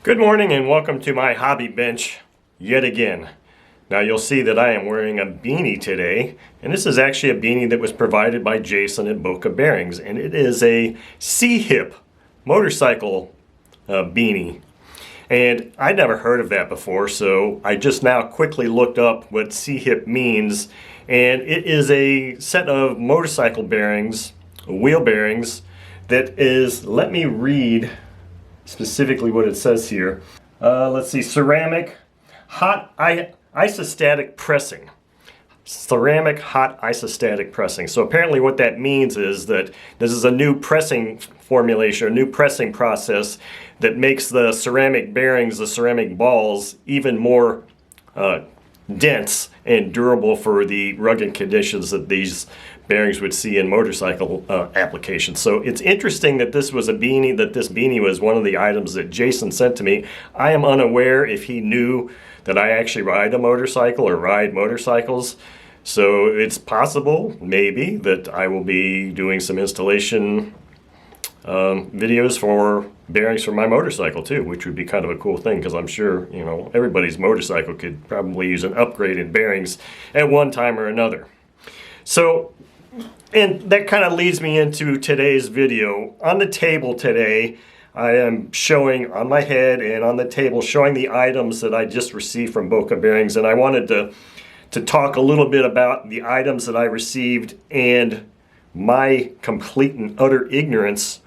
Good morning and welcome to my hobby bench yet again. Now you'll see that I am wearing a beanie today, and this is actually a beanie that was provided by Jason at Boca Bearings, and it is a C-hip motorcycle beanie. And I'd never heard of that before, so I just now quickly looked up what C-hip means, and it is a set of motorcycle bearings, wheel bearings, that is, let me read specifically what it says here. Let's see, ceramic hot isostatic pressing. Ceramic hot isostatic pressing. So apparently what that means is that this is a new pressing formulation, a new pressing process that makes the ceramic bearings, the ceramic balls, even more dense and durable for the rugged conditions that these bearings would see in motorcycle applications. So it's interesting that this was a beanie, that this beanie was one of the items that Jason sent to me. I am unaware if he knew that I actually ride a motorcycle or ride motorcycles. So it's possible, maybe, that I will be doing some installation videos for bearings for my motorcycle too, which would be kind of a cool thing, because I'm sure, you know, everybody's motorcycle could probably use an upgrade in bearings at one time or another. So, and that kind of leads me into today's video. On the table today, I am showing on my head and on the table, showing the items that I just received from Boca Bearings, and I wanted to talk a little bit about the items that I received and my complete and utter ignorance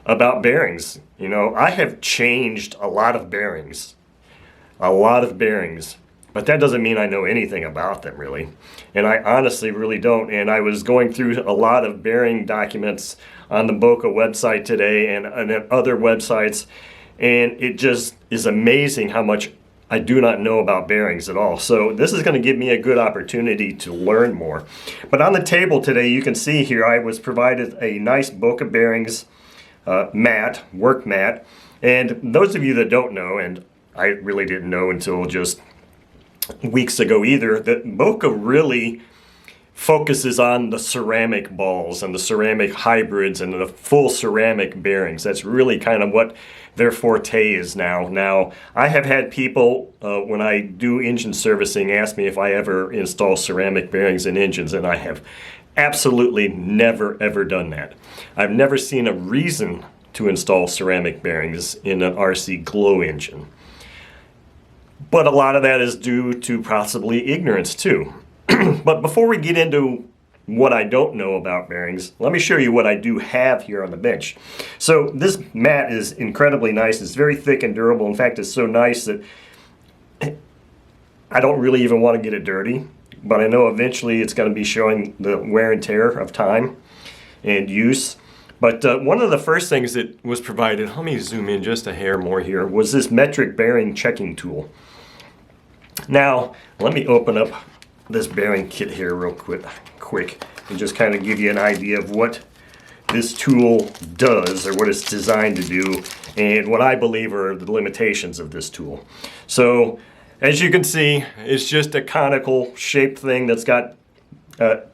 about bearings. You know, I have changed a lot of bearings, but that doesn't mean I know anything about them really. And I honestly really don't. And I was going through a lot of bearing documents on the Boca website today and other websites, and it just is amazing how much I do not know about bearings at all. So this is going to give me a good opportunity to learn more. But on the table today, you can see here I was provided a nice Boca Bearings mat, work mat. And those of you that don't know, and I really didn't know until just weeks ago either, that Boca really focuses on the ceramic balls and the ceramic hybrids and the full ceramic bearings. That's really kind of what their forte is now. Now, I have had people, when I do engine servicing, ask me if I ever install ceramic bearings in engines, and I have absolutely never ever done that. I've never seen a reason to install ceramic bearings in an RC glow engine. But a lot of that is due to possibly ignorance too. But before we get into what I don't know about bearings, let me show you what I do have here on the bench. So this mat is incredibly nice. It's very thick and durable. In fact, it's so nice that I don't really even want to get it dirty. But I know eventually it's going to be showing the wear and tear of time and use. But one of the first things that was provided, let me zoom in just a hair more here, was this metric bearing checking tool. Now, let me open up this bearing kit here real quick and just kind of give you an idea of what this tool does, or what it's designed to do, and what I believe are the limitations of this tool. So, as you can see, it's just a conical shaped thing that's got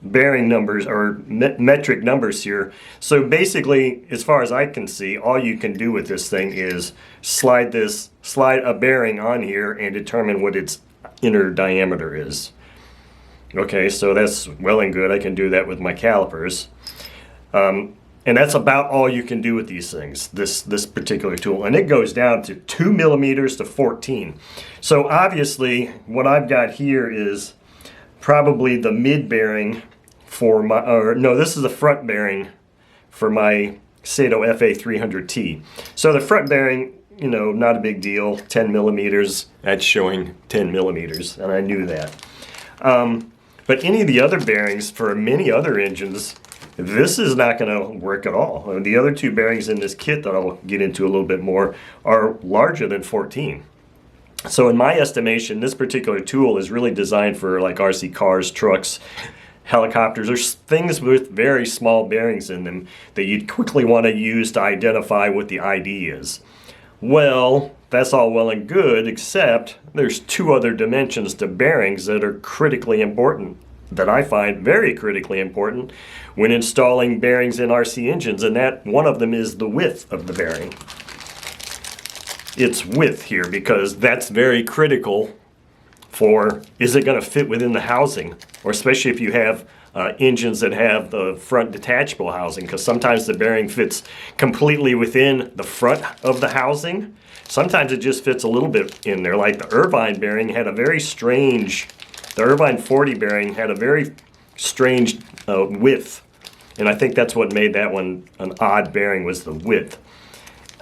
bearing numbers or metric numbers here. So basically, as far as I can see, all you can do with this thing is slide a bearing on here and determine what its inner diameter is. Okay, so that's well and good. I can do that with my calipers. And that's about all you can do with these things, this particular tool. And it goes down to 2 millimeters to 14. So obviously, what I've got here is probably the mid bearing for my, or no, this is the front bearing for my Sato FA300T. So the front bearing, you know, not a big deal, 10 millimeters. That's showing 10 millimeters, and I knew that. But any of the other bearings for many other engines, this is not going to work at all. The other two bearings in this kit that I'll get into a little bit more are larger than 14. So in my estimation, this particular tool is really designed for like RC cars, trucks, helicopters, or things with very small bearings in them that you'd quickly want to use to identify what the ID is. Well, that's all well and good, except there's two other dimensions to bearings that are critically important, that I find very critically important when installing bearings in RC engines, and that one of them is the width of the bearing. its width here, because that's very critical for, is it going to fit within the housing, or especially if you have engines that have the front detachable housing, because sometimes the bearing fits completely within the front of the housing. Sometimes it just fits a little bit in there. Like the Irvine bearing had a very strange, the Irvine 40 bearing had a very strange width. And I think that's what made that one an odd bearing, was the width.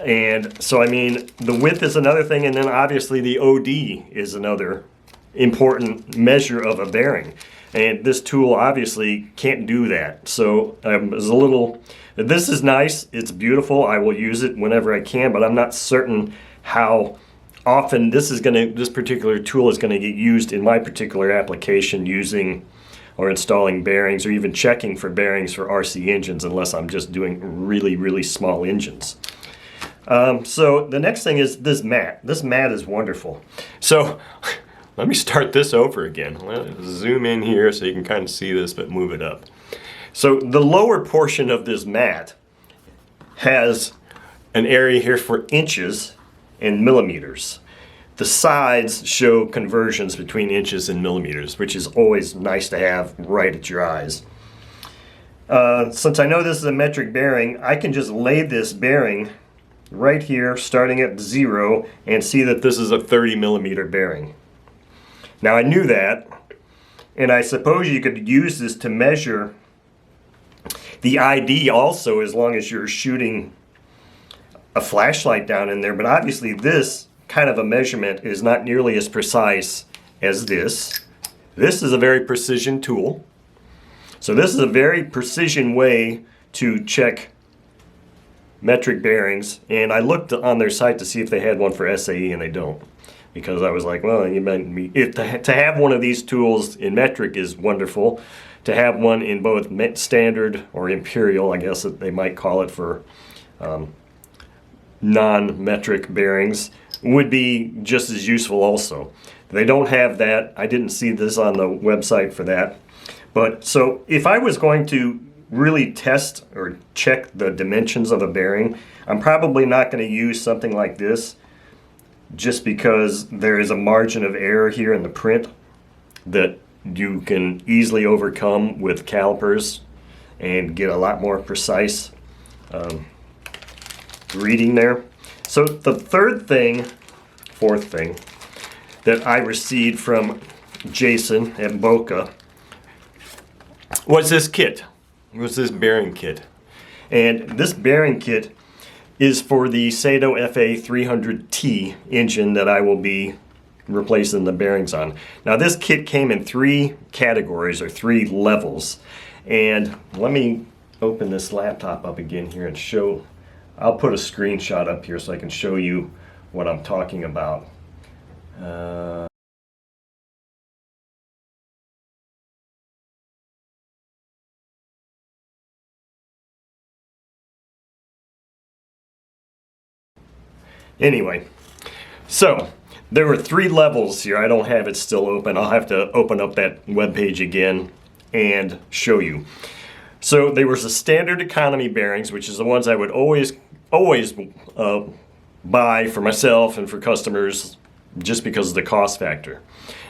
And so, I mean, the width is another thing, and then obviously the OD is another important measure of a bearing. And this tool obviously can't do that. So it's a little, this is nice, it's beautiful, I will use it whenever I can, but I'm not certain how often this particular tool is gonna get used in my particular application, using or installing bearings, or even checking for bearings for RC engines, unless I'm just doing really, really small engines. So the next thing is this mat. This mat is wonderful. So let me start this over again. Let's zoom in here so you can kind of see this, but move it up. So the lower portion of this mat has an area here for inches and millimeters. The sides show conversions between inches and millimeters, which is always nice to have right at your eyes. Since I know this is a metric bearing, I can just lay this bearing right here, starting at 0, and see that this is a 30 millimeter bearing. Now I knew that, and I suppose you could use this to measure the ID also, as long as you're shooting a flashlight down in there, but obviously this kind of a measurement is not nearly as precise as this. This is a very precision tool. So this is a very precision way to check metric bearings, and I looked on their site to see if they had one for SAE, and they don't. Because I was like, well, you might be, to have one of these tools in metric is wonderful. To have one in both standard or imperial, I guess that they might call it for non-metric bearings, would be just as useful also. They don't have that. I didn't see this on the website for that. But so if I was going to really test or check the dimensions of a bearing, I'm probably not going to use something like this, just because there is a margin of error here in the print that you can easily overcome with calipers and get a lot more precise reading there. So the fourth thing that I received from Jason at Boca was this kit. It was this bearing kit. And this bearing kit is for the Sato FA 300T engine that I will be replacing the bearings on. Now this kit came in 3 categories, or 3 levels. And let me open this laptop up again here and show, I'll put a screenshot up here so I can show you what I'm talking about. Anyway, so there were 3 levels here. I don't have it still open. I'll have to open up that web page again and show you. So there was the standard economy bearings, which is the ones I would always buy for myself and for customers, just because of the cost factor.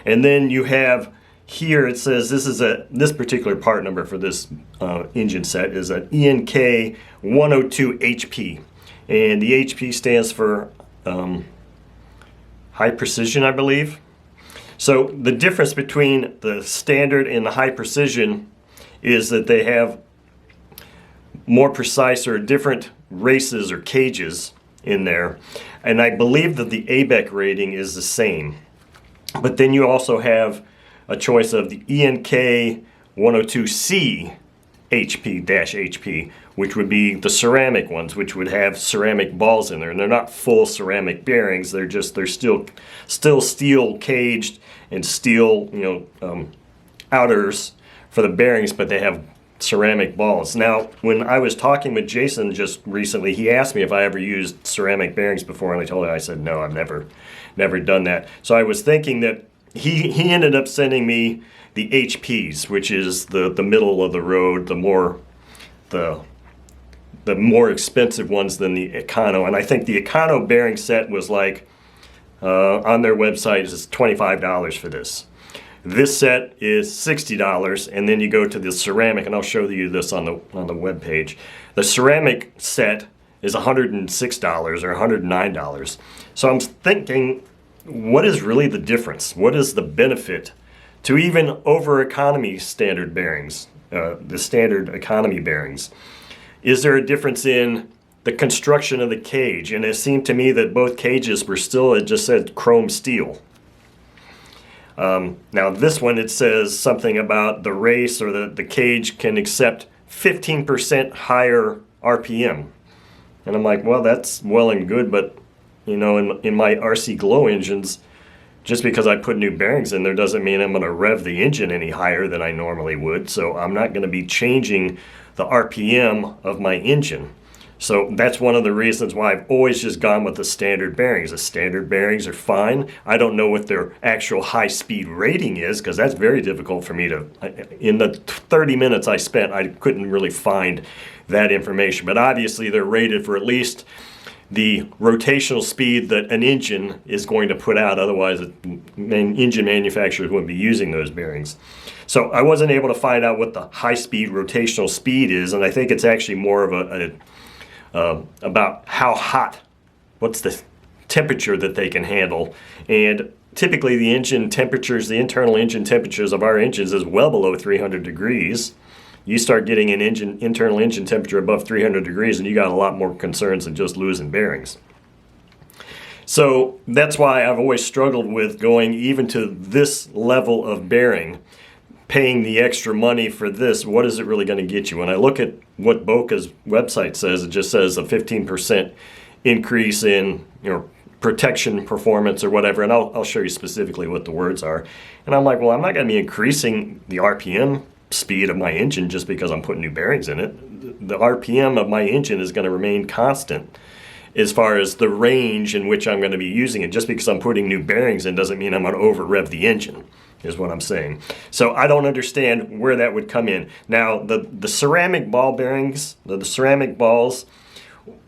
And then you have here, it says this particular part number for this engine set is an ENK 102 HP. And the HP stands for high precision, I believe. So the difference between the standard and the high precision is that they have more precise or different races or cages in there. And I believe that the ABEC rating is the same. But then you also have a choice of the ENK 102C HP-HP, which would be the ceramic ones, which would have ceramic balls in there, and they're not full ceramic bearings. They're still steel caged and steel, outers for the bearings, but they have ceramic balls. Now, when I was talking with Jason just recently, he asked me if I ever used ceramic bearings before, and I said no, I've never done that. So I was thinking that he ended up sending me the HPs, which is the middle of the road, the the more expensive ones than the Econo. And I think the Econo bearing set was like, on their website, is $25 for this. This set is $60, and then you go to the ceramic, and I'll show you this on the web page. The ceramic set is $106 or $109. So I'm thinking, what is really the difference? What is the benefit to even over economy standard bearings, the standard economy bearings? Is there a difference in the construction of the cage? And it seemed to me that both cages were still, it just said chrome steel. Now this one, it says something about the race or the cage can accept 15% higher RPM. And I'm like, well, that's well and good, but you know, in my RC Glow engines, just because I put new bearings in there doesn't mean I'm going to rev the engine any higher than I normally would. So I'm not going to be changing the RPM of my engine. So that's one of the reasons why I've always just gone with the standard bearings. The standard bearings are fine. I don't know what their actual high speed rating is, because that's very difficult for me to, in the 30 minutes I spent, I couldn't really find that information. But obviously they're rated for at least the rotational speed that an engine is going to put out. Otherwise, engine manufacturers wouldn't be using those bearings. So I wasn't able to find out what the high-speed rotational speed is, and I think it's actually more of about how hot, what's the temperature that they can handle. And typically the engine temperatures, the internal engine temperatures of our engines is well below 300 degrees. You start getting an internal engine temperature above 300 degrees and you got a lot more concerns than just losing bearings. So that's why I've always struggled with going even to this level of bearing, paying the extra money for this. What is it really going to get you? When I look at what Boca's website says, it just says a 15% increase in, you know, protection performance or whatever, and I'll show you specifically what the words are. And I'm like, well, I'm not going to be increasing the RPM speed of my engine just because I'm putting new bearings in it. The RPM of my engine is going to remain constant as far as the range in which I'm going to be using it. Just because I'm putting new bearings in doesn't mean I'm going to over rev the engine, is what I'm saying. So I don't understand where that would come in. Now the ceramic ball bearings, the ceramic balls,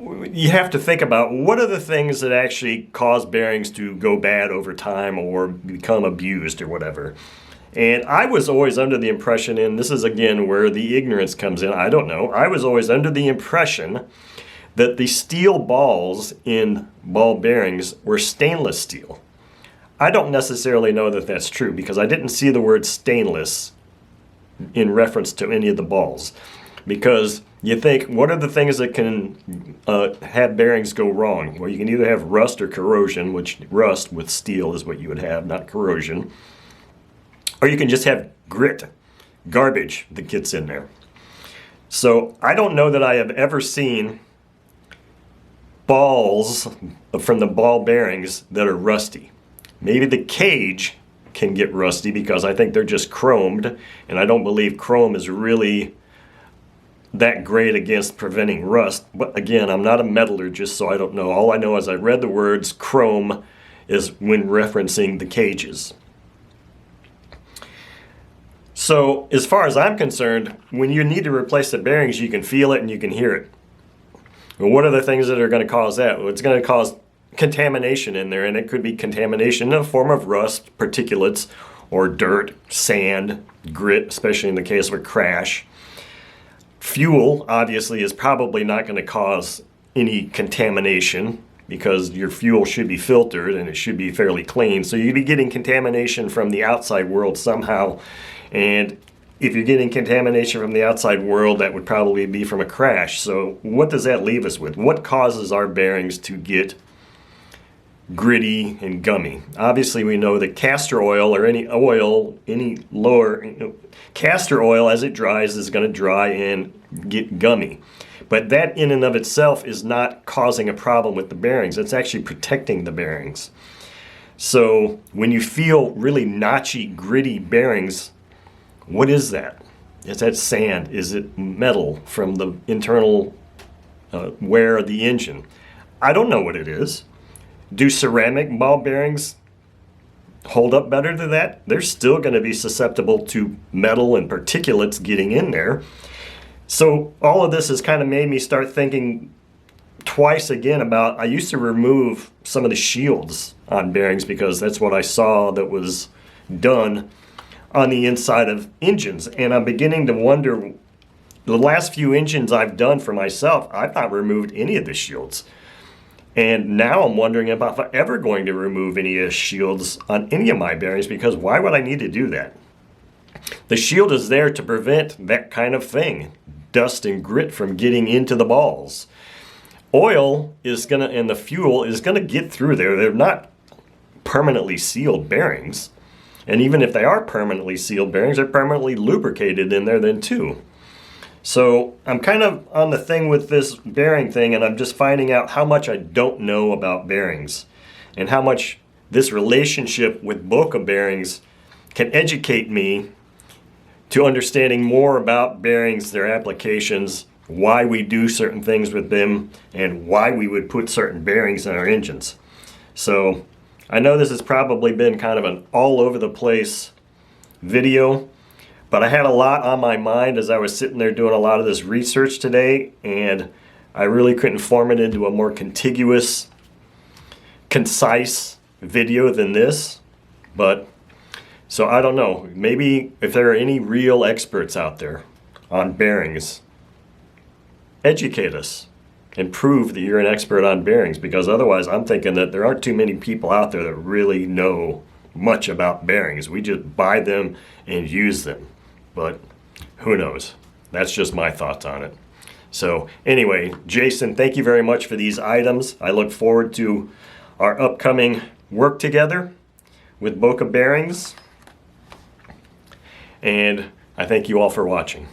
you have to think about what are the things that actually cause bearings to go bad over time or become abused or whatever. And I was always under the impression, and this is again where the ignorance comes in, I don't know, I was always under the impression that the steel balls in ball bearings were stainless steel. I don't necessarily know that that's true because I didn't see the word stainless in reference to any of the balls. Because you think, what are the things that can have bearings go wrong? Well, you can either have rust or corrosion, which rust with steel is what you would have, not corrosion. Or you can just have grit, garbage that gets in there. So I don't know that I have ever seen balls from the ball bearings that are rusty. Maybe the cage can get rusty because I think they're just chromed, and I don't believe chrome is really that great against preventing rust. But again, I'm not a metallurgist, so I don't know. All I know is I read the words chrome is when referencing the cages. So as far as I'm concerned, when you need to replace the bearings, you can feel it and you can hear it. Well, what are the things that are going to cause that? Well, it's going to cause contamination in there, and it could be contamination in the form of rust, particulates, or dirt, sand, grit, especially in the case of a crash. Fuel, obviously, is probably not going to cause any contamination because your fuel should be filtered and it should be fairly clean. So you'd be getting contamination from the outside world somehow. And if you're getting contamination from the outside world, that would probably be from a crash. So what does that leave us with? What causes our bearings to get gritty and gummy? Obviously, we know that castor oil or any oil, any lower, castor oil as it dries is going to dry and get gummy. But that in and of itself is not causing a problem with the bearings. It's actually protecting the bearings. So when you feel really notchy, gritty bearings, what is that? Is that sand? Is it metal from the internal wear of the engine? I don't know what it is. Do ceramic ball bearings hold up better than that? They're still going to be susceptible to metal and particulates getting in there. So all of this has kind of made me start thinking twice again about, I used to remove some of the shields on bearings because that's what I saw that was done on the inside of engines. And I'm beginning to wonder, the last few engines I've done for myself, I've not removed any of the shields. And now I'm wondering about if I'm ever going to remove any of the shields on any of my bearings, because why would I need to do that? The shield is there to prevent that kind of thing, dust and grit from getting into the balls. Oil is gonna, and the fuel is gonna get through there. They're not permanently sealed bearings. And even if they are permanently sealed bearings, they're permanently lubricated in there then too. So I'm kind of on the thing with this bearing thing, and I'm just finding out how much I don't know about bearings and how much this relationship with Boca bearings can educate me to understanding more about bearings, their applications, why we do certain things with them, and why we would put certain bearings in our engines. So I know this has probably been kind of an all over the place video, but I had a lot on my mind as I was sitting there doing a lot of this research today, and I really couldn't form it into a more contiguous, concise video than this. But so I don't know, maybe if there are any real experts out there on bearings, educate us and prove that you're an expert on bearings, because otherwise I'm thinking that there aren't too many people out there that really know much about bearings. We just buy them and use them, but who knows? That's just my thoughts on it. So anyway, Jason, thank you very much for these items. I look forward to our upcoming work together with Boca bearings, and I thank you all for watching.